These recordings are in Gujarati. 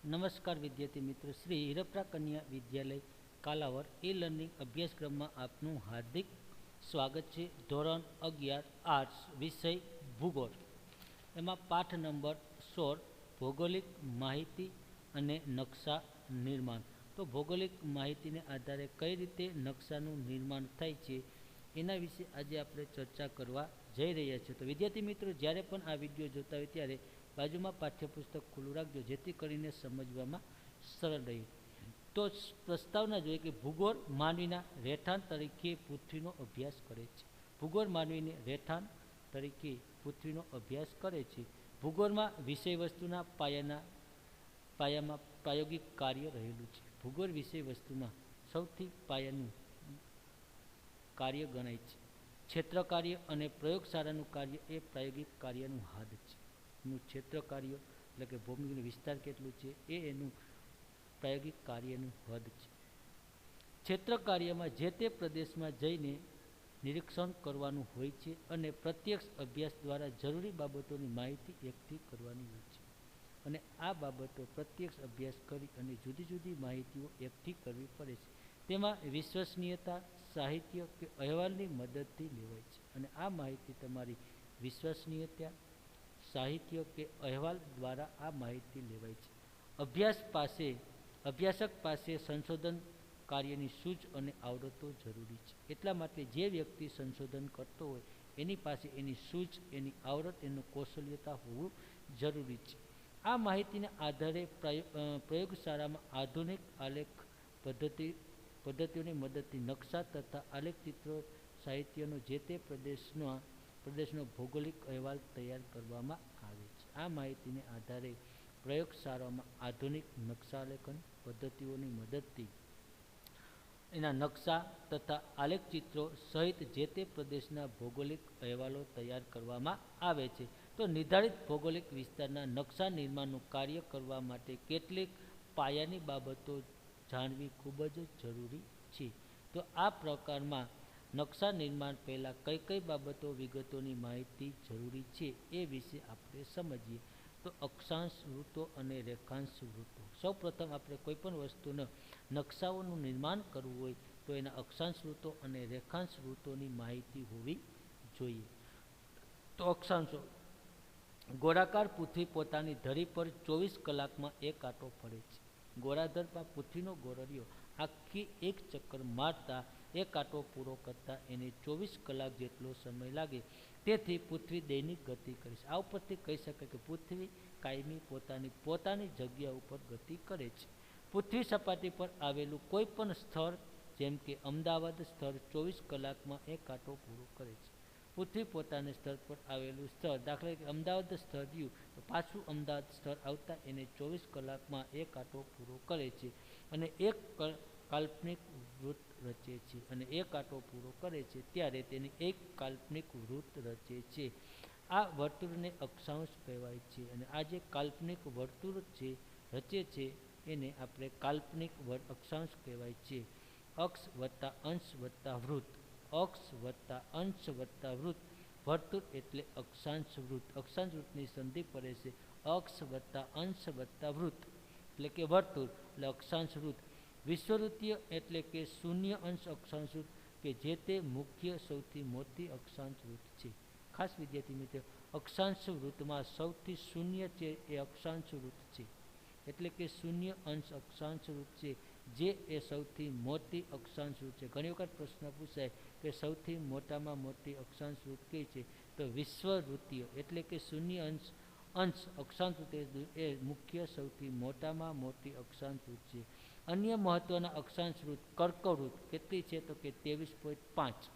નમસ્કાર વિદ્યાર્થી મિત્રો, શ્રી હિરપરા કન્યા વિદ્યાલય કાલાવર લર્નિંગ અભ્યાસક્રમમાં આપનું હાર્દિક સ્વાગત છે। ધોરણ 11 આર્ટ્સ, વિષય ભૂગોળ, એમાં પાઠ નંબર 16 ભૌગોલિક માહિતી અને નકશા નિર્માણ। તો ભૌગોલિક માહિતીને આધારે કઈ રીતે નકશાનું નિર્માણ થાય છે એના વિશે આજે આપણે ચર્ચા કરવા જઈ રહ્યા છીએ। તો વિદ્યાર્થી મિત્રો, જ્યારે પણ આ વિડીયો જોતા હોય ત્યારે બાજુમાં પાઠ્યપુસ્તક ખુલ્લું રાખજો, જેથી કરીને સમજવામાં સરળ રહે। તો પ્રસ્તાવના જોઈએ કે ભૂગોળ માનવીના રહેઠાણ તરીકે પૃથ્વીનો અભ્યાસ કરે છે। ભૂગોળ માનવીને રહેઠાણ તરીકે પૃથ્વીનો અભ્યાસ કરે છે। ભૂગોળમાં વિષય વસ્તુના પાયામાં પ્રાયોગિક કાર્ય રહેલું છે। ભૂગોળ વિષય વસ્તુમાં સૌથી પાયાનું કાર્ય ગણાય છે। ક્ષેત્ર કાર્ય અને પ્રયોગશાળાનું કાર્ય એ પ્રાયોગિક કાર્યનું હાદ છે। એનું ક્ષેત્ર કાર્ય એટલે કે ભૂમિનું વિસ્તાર કેટલું છે એ એનું પ્રાયોગિક કાર્યનું હદ છે। ક્ષેત્ર કાર્યમાં જે તે પ્રદેશમાં જઈને નિરીક્ષણ કરવાનું હોય છે અને પ્રત્યક્ષ અભ્યાસ દ્વારા જરૂરી બાબતોની માહિતી એકઠી કરવાની હોય છે, અને આ બાબતો પ્રત્યક્ષ અભ્યાસ કરી અને જુદી જુદી માહિતીઓ એકઠી કરવી પડે છે। તેમાં વિશ્વસનીયતા સાહિત્ય કે અહેવાલની મદદથી લેવાય છે, અને આ માહિતી તમારી વિશ્વસનીયતા સાહિત્ય કે અહેવાલ દ્વારા આ માહિતી લેવાય છે। અભ્યાસક પાસે સંશોધન કાર્યની સૂઝ અને આવડતો જરૂરી છે। એટલા માટે જે વ્યક્તિ સંશોધન કરતો હોય એની પાસે એની સૂઝ, એની આવડત, એનું કૌશલ્યતા હોવું જરૂરી છે। આ માહિતીના આધારે પ્રયોગશાળામાં આધુનિક આલેખ પદ્ધતિઓની મદદથી નકશા તથા આલેખ ચિત્રો સાહિત્યનો જે તે પ્રદેશનો ભૌગોલિક અહેવાલ તૈયાર કરવામાં આવે છે। આ માહિતીને આધારે પ્રયોગશાળામાં આધુનિક નકશાલેખન પદ્ધતિઓની મદદથી એના નકશા તથા આલેખ ચિત્રો સહિત જે તે પ્રદેશના ભૌગોલિક અહેવાલો તૈયાર કરવામાં આવે છે। તો નિર્ધારિત ભૌગોલિક વિસ્તારના નકશા નિર્માણનું કાર્ય કરવા માટે કેટલીક પાયાની બાબતો જાણવી ખૂબ જ જરૂરી છે। તો આ પ્રકારમાં નકશા નિર્માણ પહેલાં કઈ કઈ બાબતો વિગતોની માહિતી જરૂરી છે એ વિશે આપણે સમજીએ। તો અક્ષાંશ વૃત્તો અને રેખાંશ વૃત્તો, સૌ પ્રથમ આપણે કોઈ પણ વસ્તુના નકશાઓનું નિર્માણ કરવું હોય તો એના અક્ષાંશ વૃત્તો અને રેખાંશ વૃત્તોની માહિતી હોવી જોઈએ। તો અક્ષાંશો: ગોળાકાર પૃથ્વી પોતાની ધરી પર 24 કલાકમાં એક આંટો ફરે છે। ગોળાર્ધ પર પૃથ્વીનો ગોળાર્ધ આખી એક ચક્કર મારતા એક આંટો પૂરો કરતા એને 24 કલાક જેટલો સમય લાગે, તેથી પૃથ્વી દૈનિક ગતિ કરે છે। આ ઉપરથી કહી શકાય કે પૃથ્વી કાયમી પોતાની જગ્યા ઉપર ગતિ કરે છે। પૃથ્વી સપાટી પર આવેલું કોઈ પણ સ્થળ, જેમ કે અમદાવાદ સ્થળ 24 કલાકમાં એક આંટો પૂરો કરે છે। પૃથ્વી પોતાના સ્થળ પર આવેલું સ્થળ, દાખલા તરીકે અમદાવાદ સ્થળ રહ્યું તો પાછું અમદાવાદ સ્થળ આવતા એને 24 કલાકમાં એક આંટો પૂરો કરે છે, અને એક કાલ્પનિક વૃત્ત રચે છે, અને એક આંટો પૂરો કરે છે ત્યારે તેને એક કાલ્પનિક વૃત્ત રચે છે। આ વર્તુળને અક્ષાંશ કહેવાય છે, અને આ જે કાલ્પનિક વર્તુળ રચે છે એને આપણે કાલ્પનિક અક્ષાંશ કહેવાય છે। અક્ષ વત્તા અંશ વત્તા વૃત્ત, અક્ષ વત્તા અંશ વત્તા વૃત્ત, વર્તુળ એટલે અક્ષાંશ વૃત્ત। અક્ષાંશ વૃત્તની સંધિ પડે છે અક્ષ વત્તા અંશ વત્તા વૃત્ત, એટલે કે વર્તુળ એટલે અક્ષાંશ વૃત્ત। વિષુવવૃત્તીય એટલે કે શૂન્ય અંશ અક્ષાંશ વૃત્ત, કે જે તે મુખ્ય સૌથી મોટી અક્ષાંશ વૃત્ત છે। ખાસ વિદ્યાર્થી મિત્રો, અક્ષાંશ વૃત્તમાં સૌથી શૂન્ય છે એ અક્ષાંશ વૃત્ત છે, એટલે કે શૂન્ય અંશ અક્ષાંશ વૃત્ત છે, જે એ સૌથી મોટી અક્ષાંશ વૃત્ત છે। ઘણી વખત પ્રશ્ન પૂછાય કે સૌથી મોટામાં મોટી અક્ષાંશ વૃત્ત કઈ છે, તો વિષુવવૃત્તીય એટલે કે શૂન્ય અંશ અક્ષાંશ વૃત્ત એ મુખ્ય સૌથી મોટામાં મોટી અક્ષાંશ વૃત્ત છે। અન્ય મહત્વના અક્ષાંશ વૃત્ત કર્કવૃત્ત કેટલી છે, તો કે 23.5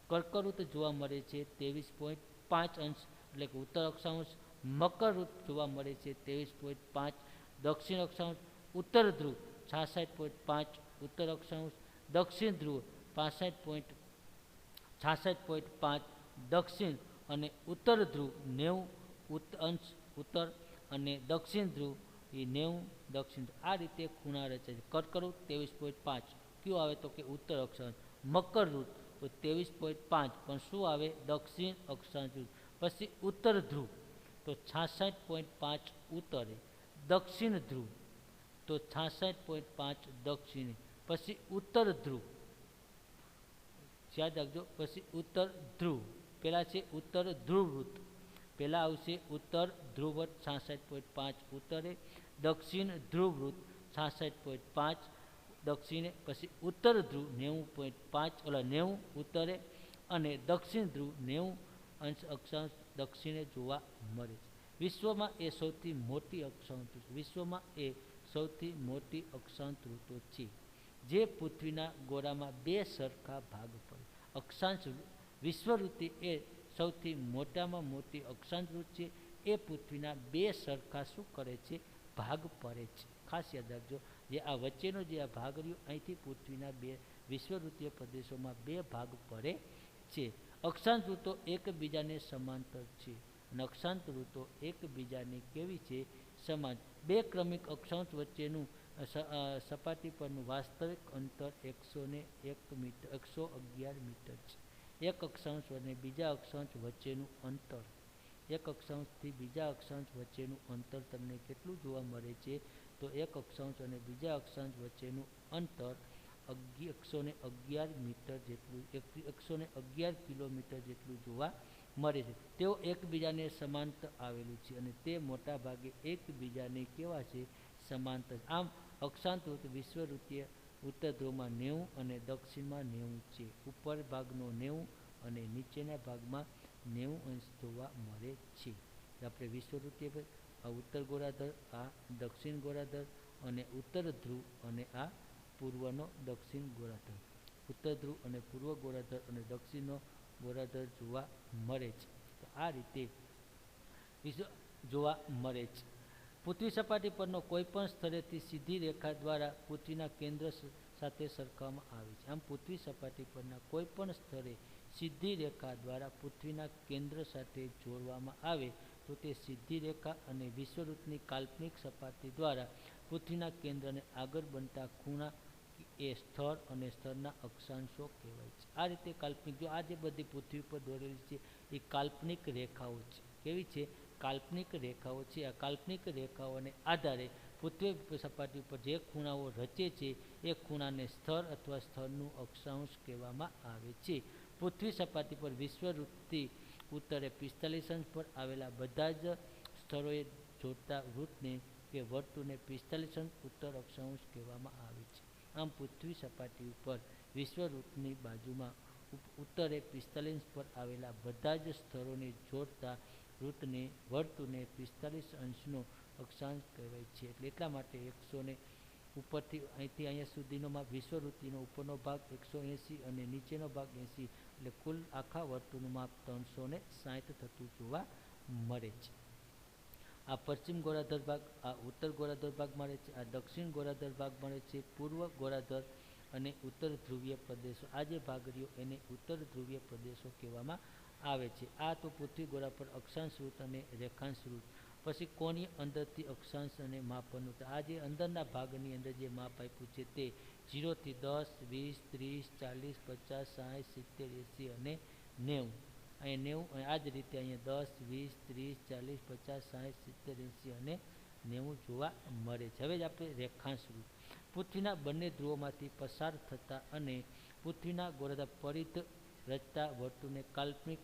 કર્કવૃત્ત જોવા મળે છે 23.5 અંશ, એટલે કે ઉત્તર અક્ષાંશ। મકર વૃત્ત જોવા મળે છે 23.5 દક્ષિણ અક્ષાંશ। ઉત્તર ધ્રુવ 66.5 ઉત્તર અક્ષાંશ। દક્ષિણ ધ્રુવ 66.5 દક્ષિણ, અને ઉત્તર ધ્રુવ 90 અંશ ઉત્તર, અને દક્ષિણ ધ્રુવ એ 90 દક્ષિણ। આ રીતે ખૂણા રચાય છે। કર્કવૃત્ત 23.5 કયું આવે, તો કે ઉત્તર અક્ષાંશ। મકર વૃત્ત તો 23.5 પણ શું આવે, દક્ષિણ અક્ષાંશ વૃત્ત। પછી ઉત્તર ધ્રુવ તો 66.5 ઉત્તરે, દક્ષિણ ધ્રુવ તો 66.5 દક્ષિણે. પછી ઉત્તર ધ્રુવ, યાદ રાખજો. પછી ઉત્તર ધ્રુવ, પહેલાં છે ઉત્તર ધ્રુવ વૃત્ત. પહેલાં આવશે ઉત્તર ધ્રુવ વૃત્ત 66.5 ઉત્તરે, દક્ષિણ ધ્રુવ વૃત્ત 66.5 દક્ષિણે, પછી ઉત્તર ધ્રુવ 90.5 90 ઉત્તરે, અને દક્ષિણ ધ્રુવ 90 અક્ષાંશ દક્ષિણે જોવા મળે છે. વિશ્વમાં એ સૌથી મોટી અક્ષાંશ, વિશ્વમાં એ સૌથી મોટી અક્ષાંશ ઋતુ છે, જે પૃથ્વીના ગોળામાં બે સરખા ભાગ પડે. અક્ષાંશ વિશ્વવૃત્તિ એ સૌથી મોટામાં મોટી અક્ષાંશ વૃત્ત છે. એ પૃથ્વીના બે સરખા શું કરે છે? ભાગ પડે છે. ખાસ યાદ રાખજો, જે આ વચ્ચેનો જે આ ભાગ રહ્યો, અહીંથી પૃથ્વીના બે વિશ્વવૃત્તીય પ્રદેશોમાં બે ભાગ પડે છે. અક્ષાંશ ઋતુઓ એકબીજાને સમાંતર છે, અને અક્ષાંશ ઋતુઓ એકબીજાને કેવી છે? સમાન. બે ક્રમિક અક્ષાંશ વચ્ચેનું સપાટી પરનું વાસ્તવિક અંતર 101 મીટર 111 મીટર છે. એક અક્ષાંશ અને બીજા અક્ષાંશ વચ્ચેનું અંતર, એક અક્ષાંશથી બીજા અક્ષાંશ વચ્ચેનું અંતર તમને કેટલું જોવા મળે છે? તો એક અક્ષાંશ અને બીજા અક્ષાંશ વચ્ચેનું અંતર 111 મીટર જેટલું, 111 કિલોમીટર જેટલું જોવા મળે છે. તેઓ એકબીજાને સમાંતર આવેલું છે, અને તે મોટા ભાગે એકબીજાને કેવા છે? સમાંતર. આમ અક્ષાંશ વિશ્વવૃત્તીય ઉત્તર ધ્રુવમાં 90 અને દક્ષિણમાં 90 છે. ઉપર ભાગનો 90 અને નીચેના ભાગમાં 90 અંશ જોવા મળે છે. આપણે વિશ્વવૃત્તીય આ ઉત્તર ગોળાર્ધ, આ દક્ષિણ ગોળાર્ધ, અને ઉત્તર ધ્રુવ અને આ પૂર્વનો દક્ષિણ ગોળાર્ધ. ઉત્તર ધ્રુવ અને પૂર્વ ગોળાર્ધ અને દક્ષિણનો ગોળાર્ધ જોવા મળે છે. તો આ રીતે વિશ્વ જોવા મળે છે. પૃથ્વી સપાટી પરનો કોઈ પણ સ્થળેથી સીધી રેખા દ્વારા પૃથ્વીના કેન્દ્ર સાથે સરખાવવામાં આવે છે. આમ પૃથ્વી સપાટી પરના કોઈ પણ સ્થળે સીધી રેખા દ્વારા પૃથ્વીના કેન્દ્ર સાથે જોડવામાં આવે તો તે સીધી રેખા અને વિશ્વવૃત્તની કાલ્પનિક સપાટી દ્વારા પૃથ્વીના કેન્દ્રને આગળ બનતા ખૂણા એ સ્થળ અને સ્થળના અક્ષાંશો કહેવાય છે. આ રીતે કાલ્પનિક, જો આ જે બધી પૃથ્વી પર દોરેલી છે એ કાલ્પનિક રેખાઓ છે. કેવી છે? કાલ્પનિક રેખાઓ છે. આ કાલ્પનિક રેખાઓને આધારે પૃથ્વી સપાટી પર જે ખૂણાઓ રચે છે એ ખૂણાને સ્થળ અથવા સ્થળનું અક્ષાંશ કહેવામાં આવે છે. પૃથ્વી સપાટી પર વિશ્વવૃત્તિ ઉત્તરે 45 અંશ પર આવેલા બધા જ સ્થળોએ જોડતા વૃત્તને કે વર્તુળને 45 અંશ ઉત્તર અક્ષાંશ કહેવામાં આવે છે. આમ પૃથ્વી સપાટી ઉપર વિશ્વવૃત્તની બાજુમાં ઉત્તરે 45 પર આવેલા બધા જ સ્થળોને જોડતા વૃત્તને વર્તુળને 45 અંશનો અક્ષાંશ કહેવાય છે. એટલે એટલા માટે 100 ઉપરથી અહીંથી અહીંયા સુધીનો માપ, વિશ્વવૃત્તિનો ઉપરનો ભાગ 180 અને નીચેનો ભાગ 80, એટલે કુલ આખા વર્તુળનું માપ 360 થતું જોવા મળે છે. આ પશ્ચિમ ગોળાર્ધ ભાગ, આ ઉત્તર ગોળાર્ધ ભાગ મળે છે, આ દક્ષિણ ગોળાર્ધ ભાગ મળે છે, પૂર્વ ગોળાર્ધ અને ઉત્તર ધ્રુવીય પ્રદેશો. આ જે ભાગ રહ્યો એને ઉત્તર ધ્રુવીય પ્રદેશો કહેવામાં આવે છે. આ તો પૃથ્વી ગોળા પર અક્ષાંશ વૃત્ત અને રેખાંશ વૃત્ત. પછી કોની અંદરથી અક્ષાંશ અને માપનનું, આ જે અંદરના ભાગની અંદર જે માપ આપ્યું છે તે 0 થી 10, 20, 30, 40, 50, 60, 70, 80 અને 90. અહીંયા 90, આ જ રીતે અહીંયા 10, 20, 30, 40, 50, 60, 70, 80 અને 90 જોવા મળે છે. હવે જ આપણે રેખાંશ વૃત્ત. પૃથ્વીના બંને ધ્રુવોમાંથી પસાર થતા અને પૃથ્વીના ગોળાર્ધ પરિધ રચતા વર્તુળને કાલ્પનિક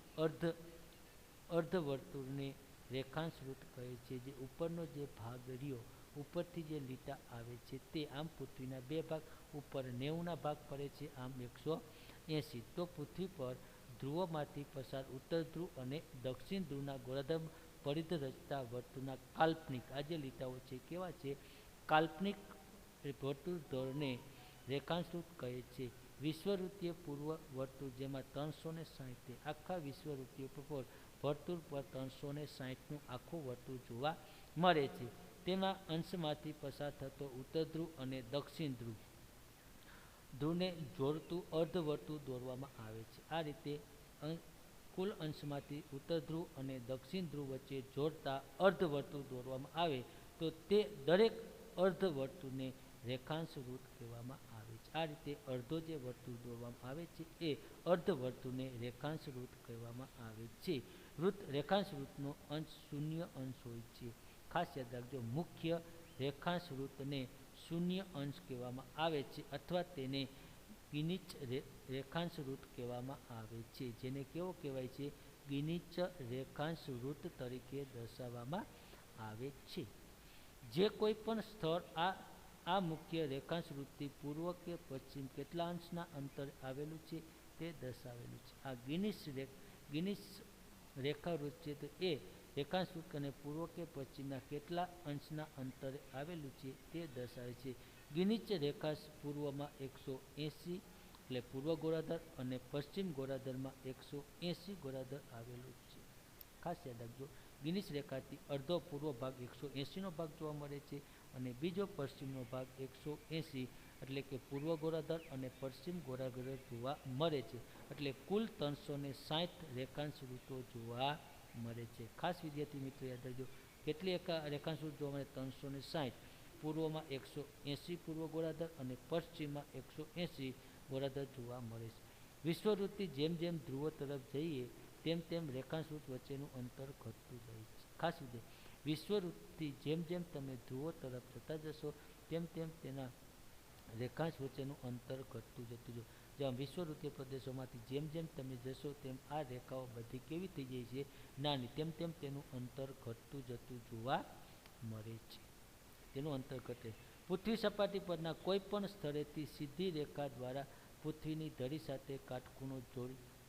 અર્ધવર્તુળને રેખાંશ વૃત્ત કહે છે. જે ઉપરનો જે ભાગ રહ્યો, ઉપરથી જે લીટા આવે છે તે, આમ પૃથ્વીના બે ભાગ, ઉપર 90ના ભાગ પડે છે, આમ 180. તો પૃથ્વી પર ધ્રુવોમાંથી પસાર ઉત્તર ધ્રુવ અને દક્ષિણ ધ્રુવના ગોળાર્ધ પરિધ રચતા વર્તુળના કાલ્પનિક, આ જે લીટાઓ છે કેવા છે? કાલ્પનિક વર્તુળ ધોરણે રેખાંશવૃત્ત કહે છે. વિશ્વવૃત્તીય પૂર્વ વર્તુળ, જેમાં 360 આખા વિશ્વવૃત્તીય વર્તુળ પર 360નું આખું વર્તુળ જોવા મળે છે. તેના અંશમાંથી પસાર થતો ઉત્તર ધ્રુવ અને દક્ષિણ ધ્રુવને જોડતું અર્ધવર્તુળ દોરવામાં આવે છે. આ રીતે કુલ અંશમાંથી ઉત્તર ધ્રુવ અને દક્ષિણ ધ્રુવ વચ્ચે જોડતા અર્ધવર્તુળ દોરવામાં આવે તો તે દરેક અર્ધવર્તુળને રેખાંશ વૃત્ત કહેવામાં આવે છે. આ રીતે અડધો જે વર્તુળ દોરવામાં આવે છે એ અર્ધવર્તુળને રેખાંશ વૃત્ત કહેવામાં આવે છે. રેખાંશ વૃત્તનો અંશ શૂન્ય અંશ હોય છે. ખાસ યાદ રાખજો, મુખ્ય રેખાંશ વૃત્તને શૂન્ય અંશ કહેવામાં આવે છે અથવા તેને ગિનિચ રેખાંશ વૃત્ત કહેવામાં આવે છે, જેને કેવો કહેવાય છે? ગિનિચ રેખાંશ વૃત્ત તરીકે દર્શાવવામાં આવે છે. જે કોઈ પણ સ્થળ આ મુખ્ય રેખાંશ વૃત્તથી પૂર્વ કે પશ્ચિમ કેટલા અંશના અંતરે આવેલું છે તે દર્શાવેલું છે. આ ગિનિચ રેખાવૃત્ત છે તો એ રેખાંશ વૃત્ત અને પૂર્વ કે પશ્ચિમના કેટલા અંશના અંતરે આવેલું છે તે દર્શાવે છે. ગિનિચ રેખાંશ પૂર્વમાં 180 એટલે પૂર્વ ગોળાર્ધ અને પશ્ચિમ ગોળાર્ધમાં 180 ગોળાર્ધ આવેલું છે. ખાસ યાદ રાખજો, ગિનિચ રેખાથી અડધો પૂર્વ ભાગ 180નો ભાગ જોવા મળે છે અને બીજો પશ્ચિમનો ભાગ 180 એટલે કે પૂર્વ ગોળાર્ધ અને પશ્ચિમ ગોળાર્ધ જોવા મળે છે. એટલે કુલ 360 રેખાંશ વૃત્તો જોવા મળે છે. ખાસ વિદ્યાર્થી મિત્રો યાદ રાખજો, કેટલી રેખાંશ વૃત્ત જોવા મળે? 360. પૂર્વમાં 180 પૂર્વ ગોળાર્ધ અને પશ્ચિમમાં 180 ગોળાર્ધ જોવા મળે છે. વિષુવવૃત્તથી જેમ જેમ ધ્રુવો તરફ જઈએ તેમ તેમ રેખાંશ વૃત્ત વચ્ચેનું અંતર ઘટતું જાય છે. ખાસ વિદ્યાર્થી, વિષુવવૃત્તથી જેમ જેમ તમે ધ્રુવો તરફ જતા જશો તેમ તેમ તેના રેખાંશ વચ્ચેનું અંતર ઘટતું જતું જશે. જેમ વિષુવવૃત્તીય પ્રદેશોમાંથી જેમ જેમ તમે જશો તેમ આ રેખાઓ બધી કેવી થઈ જાય છે? નાની. તેમ તેમ તેનું અંતર ઘટતું જતું જોવા મળે છે. તેનું અંતર ઘટે. પૃથ્વી સપાટી પરના કોઈ પણ સ્થળેથી સીધી રેખા દ્વારા પૃથ્વીની ધરી સાથે કાટખૂણો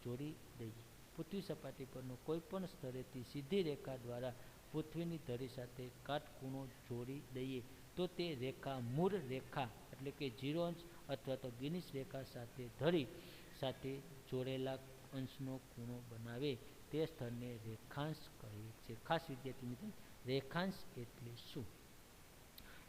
જોડી દઈએ. પૃથ્વી સપાટી પરનો કોઈ પણ સ્થળેથી સીધી રેખા દ્વારા પૃથ્વીની ધરી સાથે કાટખૂણો જોડી દઈએ તો તે રેખા મૂળ રેખા એટલે કે 0 અંશ અથવા તો ગિનિચ રેખા સાથે ધરી સાથે જોડેલા અંશનો ખૂણો બનાવે તે સ્થળને રેખાંશ કહે છે. ખાસ વિદ્યાર્થી મિત્રો, રેખાંશ એટલે શું?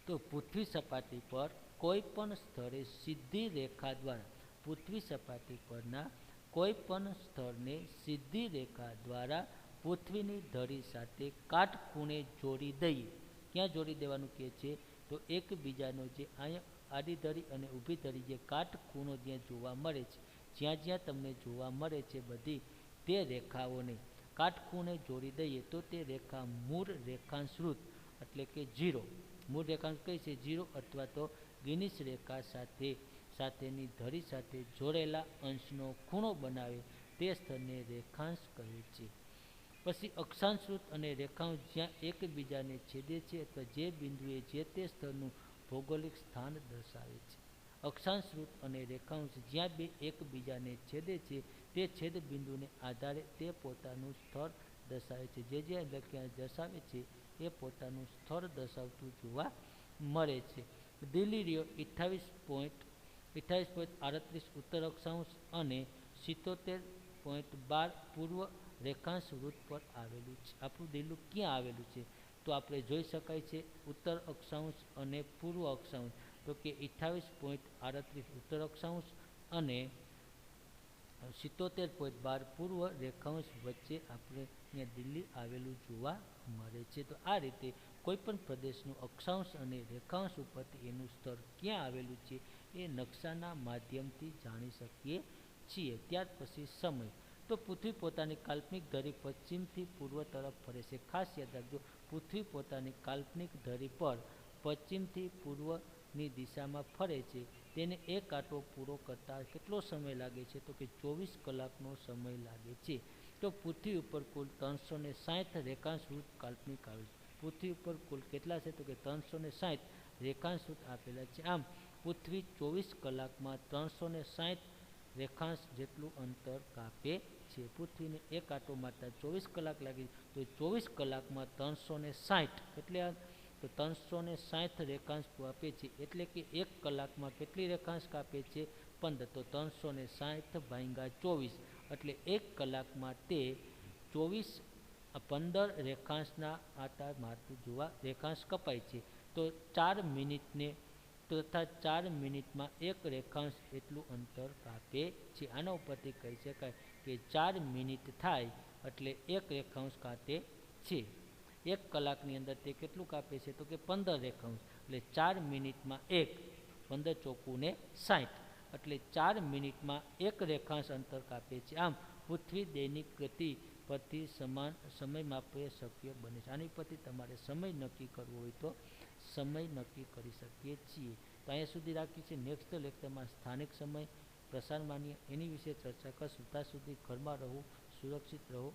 તો પૃથ્વી સપાટી પર કોઈ પણ સ્થળે સીધી રેખા દ્વારા પૃથ્વી સપાટી પરના કોઈ પણ સ્થળને સીધી રેખા દ્વારા પૃથ્વીની ધરી સાથે કાટખૂણે જોડી દઈએ. ક્યાં જોડી દેવાનું કહે છે? તો એકબીજાનો જે અહીંયા આડી ધરી અને ઊભી ધરી જે કાટખૂણો જ્યાં જોવા મળે છે, જ્યાં જ્યાં તમને જોવા મળે છે બધી તે રેખાઓને કાટખૂણે જોડી દઈએ તો તે રેખા મૂળ રેખાંશ વૃત્ત એટલે કે 0. મૂળ રેખાંશ કઈ છે? 0 અથવા તો ગિનિચ રેખા સાથેની ધરી સાથે જોડેલા અંશનો ખૂણો બનાવે તે સ્થળને રેખાંશ કહે છે. પછી અક્ષાંશ વૃત્ત અને રેખાંશ જ્યાં એકબીજાને છેદે છે અથવા જે બિંદુએ જે તે સ્થળનું ભૌગોલિક સ્થાન દર્શાવે છે. અક્ષાંશ વૃત્ત અને રેખાંશ જ્યાં બે એકબીજાને છેદે છે તે છેદ બિંદુને આધારે તે પોતાનું સ્થળ દર્શાવે છે. જે જગ્યા દર્શાવે છે એ પોતાનું સ્થળ દર્શાવતું જોવા મળે છે. દિલ્હી રહ્યો 28.38 ઉત્તર અક્ષાંશ અને 77.12 પૂર્વ રેખાંશ વૃત્ત પર આવેલું છે. આપણું દિલ્હી ક્યાં આવેલું છે? તો આપણે જોઈ શકાય છે ઉત્તર અક્ષાંશ અને પૂર્વ અક્ષાંશ. તો કે 28.38 ઉત્તર અક્ષાંશ અને 77.12 પૂર્વ રેખાંશ વચ્ચે આપણે અહીંયા દિલ્હી આવેલું જોવા મળે છે. તો આ રીતે કોઈપણ પ્રદેશનું અક્ષાંશ અને રેખાંશ ઉપરથી એનું સ્થળ ક્યાં આવેલું છે એ નકશાના માધ્યમથી જાણી શકીએ છીએ. ત્યાર પછી સમય. તો પૃથ્વી પોતાની કાલ્પનિક ધરી પશ્ચિમથી પૂર્વ તરફ ફરે છે. ખાસ યાદ રાખજો, પૃથ્વી પોતાની કાલ્પનિક ધરી પર પશ્ચિમથી પૂર્વની દિશામાં ફરે છે. તેને એક આંટો પૂરો કરતા કેટલો સમય લાગે છે? તો કે 24 કલાકનો સમય લાગે છે. તો પૃથ્વી ઉપર કુલ 360 રેખાંશ વૃત્ત કાલ્પનિક આવે છે. પૃથ્વી ઉપર કુલ કેટલા છે? તો કે 360 રેખાંશ વૃત્ત આપેલા છે. આમ પૃથ્વી 24 કલાકમાં 360 રેખાંશ જેટલું અંતર કાપે છે. પૃથ્વીને એક આંટો મારતા 24 કલાક લાગે તો 24 કલાકમાં 360 કેટલા? તો 360 રેખાંશ કાપે છે. એટલે કે એક કલાકમાં કેટલી રેખાંશ કાપે છે? 15. તો 360 ભાગ્યા 24 એટલે એક કલાકમાં તે 15 રેખાંશના આંટા મારતું જોવા રેખાંશ કપાય છે. તો 4 મિનિટને તથા 4 મિનિટમાં એક રેખાંશ એટલું અંતર કાપે છે. આના ઉપરથી કહી શકાય કે 4 મિનિટ થાય એટલે એક રેખાંશ કાપે છે. એક કલાકની અંદર તે કેટલું કાપે છે? તો કે 15 રેખાંશ. એટલે 4 મિનિટમાં એક, 15 ચોકું ને 60 એટલે 4 મિનિટમાં એક રેખાંશ અંતર કાપે છે. આમ પૃથ્વી દૈનિક ગતિ પરથી સમાન સમય માપે શક્ય બને છે. આની પરથી તમારે સમય નક્કી કરવો હોય તો સમય નક્કી કરી શકીએ છીએ. તો અહીંયા સુધી રાખીએ છીએ. નેક્સ્ટ લેક્ચરમાં સ્થાનિક સમય પ્રસાર માન્ય એની વિશે ચર્ચા કરશું. ત્યાં સુધી ઘરમાં રહો, સુરક્ષિત રહો.